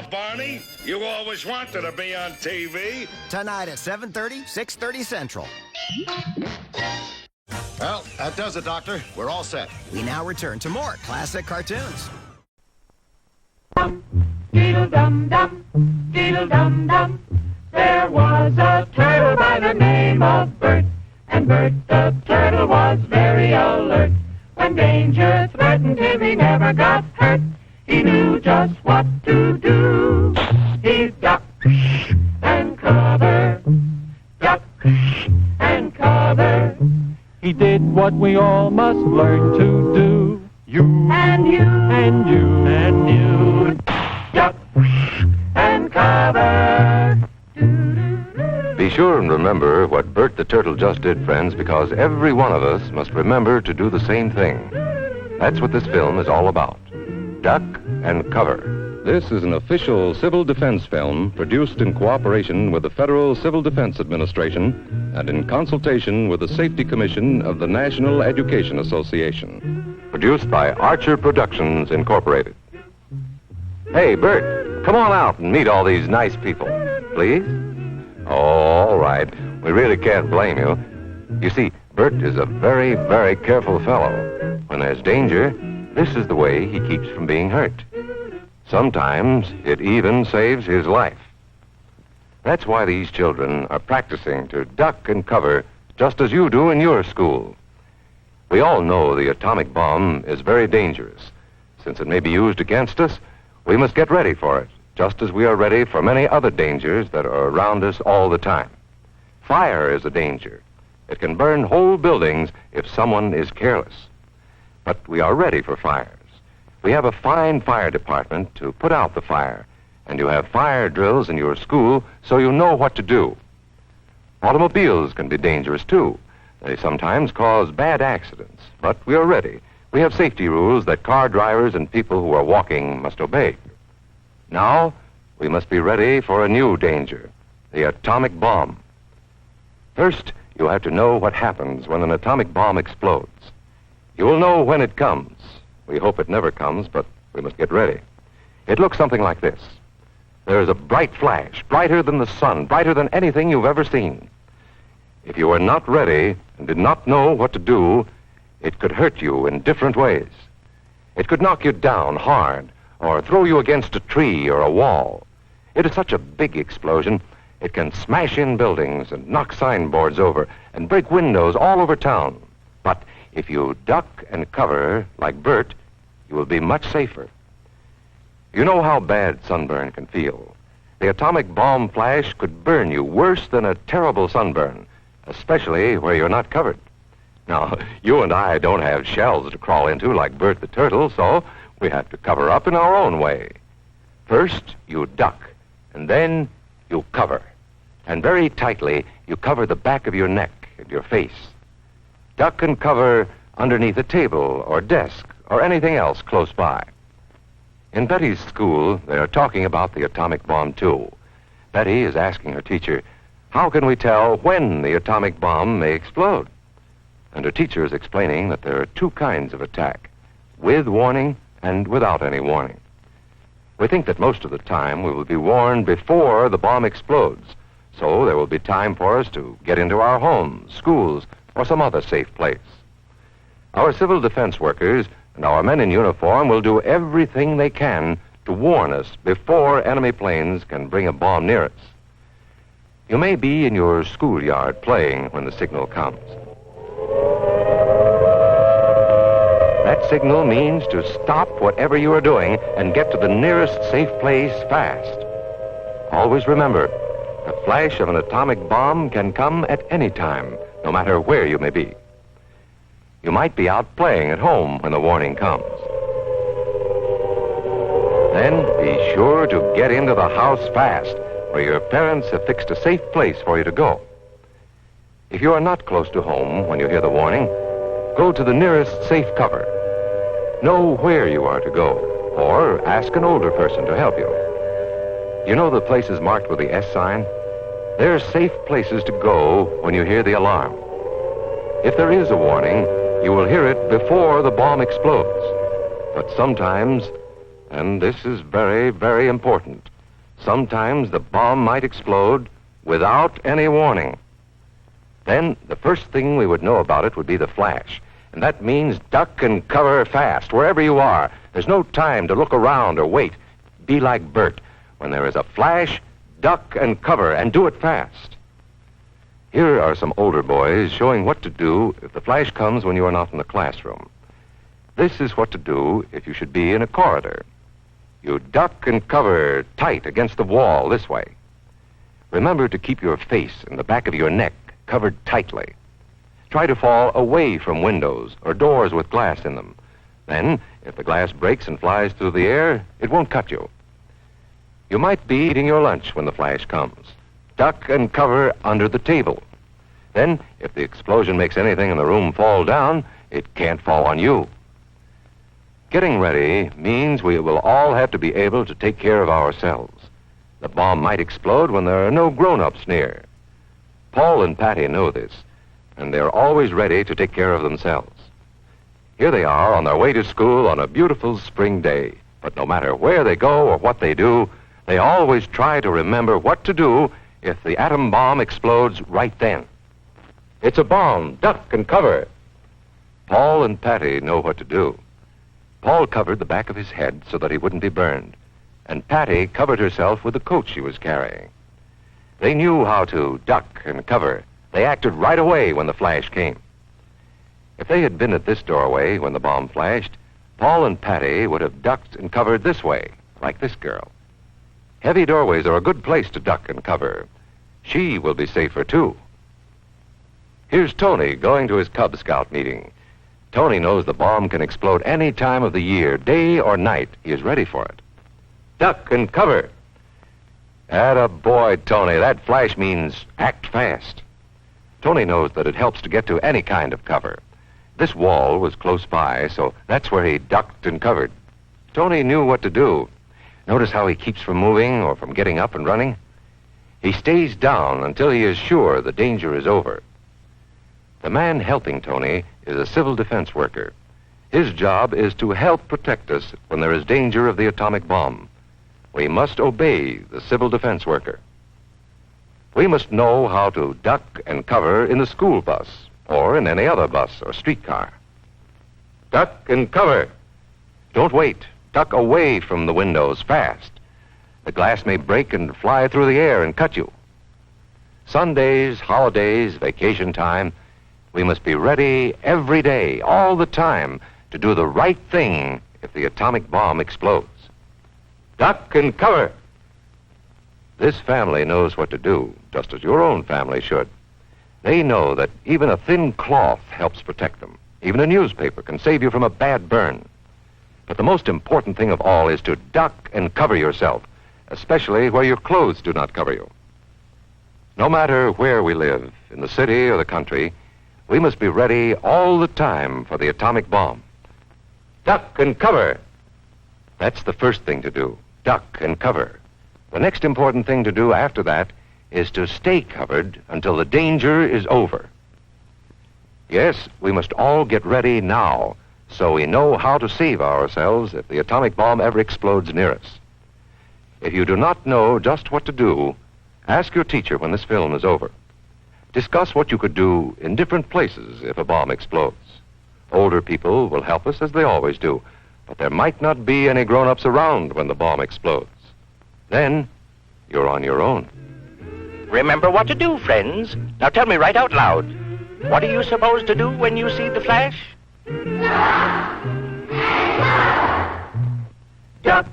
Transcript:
Now, Barney, you always wanted to be on TV. Tonight at 7:30, 6:30 Central. Well, that does it, Doctor. We're all set. We now return to more classic cartoons. Deedle-dum-dum, deedle-dum-dum. There was a turtle by the name of Bert, and Bert the turtle was very alert. When danger threatened him, he never got hurt. He knew just what to do. He'd duck and cover, duck and cover. He did what we all must learn to do. You and you and you and you, duck and cover. Be sure and remember what Bert the Turtle just did, friends, because every one of us must remember to do the same thing. That's what this film is all about. Duck and cover. This is an official civil defense film produced in cooperation with the Federal Civil Defense Administration and in consultation with the Safety Commission of the National Education Association. Produced by Archer Productions, Incorporated. Hey, Bert, come on out and meet all these nice people, please. Oh, all right. We really can't blame you. You see, Bert is a very, very careful fellow. When there's danger, this is the way he keeps from being hurt. Sometimes it even saves his life. That's why these children are practicing to duck and cover just as you do in your school. We all know the atomic bomb is very dangerous. Since it may be used against us, we must get ready for it, just as we are ready for many other dangers that are around us all the time. Fire is a danger. It can burn whole buildings if someone is careless. But we are ready for fires. We have a fine fire department to put out the fire, and you have fire drills in your school so you know what to do. Automobiles can be dangerous, too. They sometimes cause bad accidents, but we are ready. We have safety rules that car drivers and people who are walking must obey. Now, we must be ready for a new danger, the atomic bomb. First, you have to know what happens when an atomic bomb explodes. You will know when it comes. We hope it never comes, but we must get ready. It looks something like this. There is a bright flash, brighter than the sun, brighter than anything you've ever seen. If you are not ready and did not know what to do, it could hurt you in different ways. It could knock you down hard or throw you against a tree or a wall. It is such a big explosion, it can smash in buildings and knock signboards over and break windows all over town. But if you duck and cover like Bert, you will be much safer. You know how bad sunburn can feel. The atomic bomb flash could burn you worse than a terrible sunburn, especially where you're not covered. Now, you and I don't have shells to crawl into like Bert the Turtle, so we have to cover up in our own way. First, you duck, and then you cover. And very tightly, you cover the back of your neck and your face. Duck and cover underneath a table or desk or anything else close by. In Betty's school, they are talking about the atomic bomb, too. Betty is asking her teacher, how can we tell when the atomic bomb may explode? And her teacher is explaining that there are two kinds of attack, with warning and without any warning. We think that most of the time we will be warned before the bomb explodes, so there will be time for us to get into our homes, schools, or some other safe place. Our civil defense workers and our men in uniform will do everything they can to warn us before enemy planes can bring a bomb near us. You may be in your schoolyard playing when the signal comes. That signal means to stop whatever you are doing and get to the nearest safe place fast. Always remember, the flash of an atomic bomb can come at any time, no matter where you may be. You might be out playing at home when the warning comes. Then be sure to get into the house fast, where your parents have fixed a safe place for you to go. If you are not close to home when you hear the warning, go to the nearest safe cover. Know where you are to go, or ask an older person to help you. You know the places marked with the S sign? They're safe places to go when you hear the alarm. If there is a warning, you will hear it before the bomb explodes. But sometimes, and this is very, very important, Sometimes the bomb might explode without any warning. Then the first thing we would know about it would be the flash. And that means duck and cover fast, wherever you are. There's no time to look around or wait. Be like Bert. When there is a flash, duck and cover, and do it fast. Here are some older boys showing what to do if the flash comes when you are not in the classroom. This is what to do if you should be in a corridor. You duck and cover tight against the wall this way. Remember to keep your face and the back of your neck covered tightly. Try to fall away from windows or doors with glass in them. Then, if the glass breaks and flies through the air, it won't cut you. You might be eating your lunch when the flash comes. Duck and cover under the table. Then, if the explosion makes anything in the room fall down, it can't fall on you. Getting ready means we will all have to be able to take care of ourselves. The bomb might explode when there are no grown-ups near. Paul and Patty know this, and they're always ready to take care of themselves. Here they are on their way to school on a beautiful spring day. But no matter where they go or what they do, they always try to remember what to do if the atom bomb explodes right then. It's a bomb. Duck and cover. Paul and Patty know what to do. Paul covered the back of his head so that he wouldn't be burned, and Patty covered herself with the coat she was carrying. They knew how to duck and cover. They acted right away when the flash came. If they had been at this doorway when the bomb flashed, Paul and Patty would have ducked and covered this way, like this girl. Heavy doorways are a good place to duck and cover. She will be safer, too. Here's Tony going to his Cub Scout meeting. Tony knows the bomb can explode any time of the year, day or night. He is ready for it. Duck and cover. Attaboy, Tony. That flash means act fast. Tony knows that it helps to get to any kind of cover. This wall was close by, so that's where he ducked and covered. Tony knew what to do. Notice how he keeps from moving or from getting up and running? He stays down until he is sure the danger is over. The man helping Tony is a civil defense worker. His job is to help protect us when there is danger of the atomic bomb. We must obey the civil defense worker. We must know how to duck and cover in the school bus or in any other bus or streetcar. Duck and cover. Don't wait. Duck away from the windows fast. The glass may break and fly through the air and cut you. Sundays, holidays, vacation time, we must be ready every day, all the time, to do the right thing if the atomic bomb explodes. Duck and cover. This family knows what to do, just as your own family should. They know that even a thin cloth helps protect them. Even a newspaper can save you from a bad burn. But the most important thing of all is to duck and cover yourself, especially where your clothes do not cover you. No matter where we live, in the city or the country, we must be ready all the time for the atomic bomb. Duck and cover. That's the first thing to do, duck and cover. The next important thing to do after that is to stay covered until the danger is over. Yes, we must all get ready now so we know how to save ourselves if the atomic bomb ever explodes near us. If you do not know just what to do, ask your teacher when this film is over. Discuss what you could do in different places if a bomb explodes. Older people will help us as they always do, but there might not be any grown-ups around when the bomb explodes. Then, you're on your own. Remember what to do, friends. Now tell me right out loud. What are you supposed to do when you see the flash? Duck.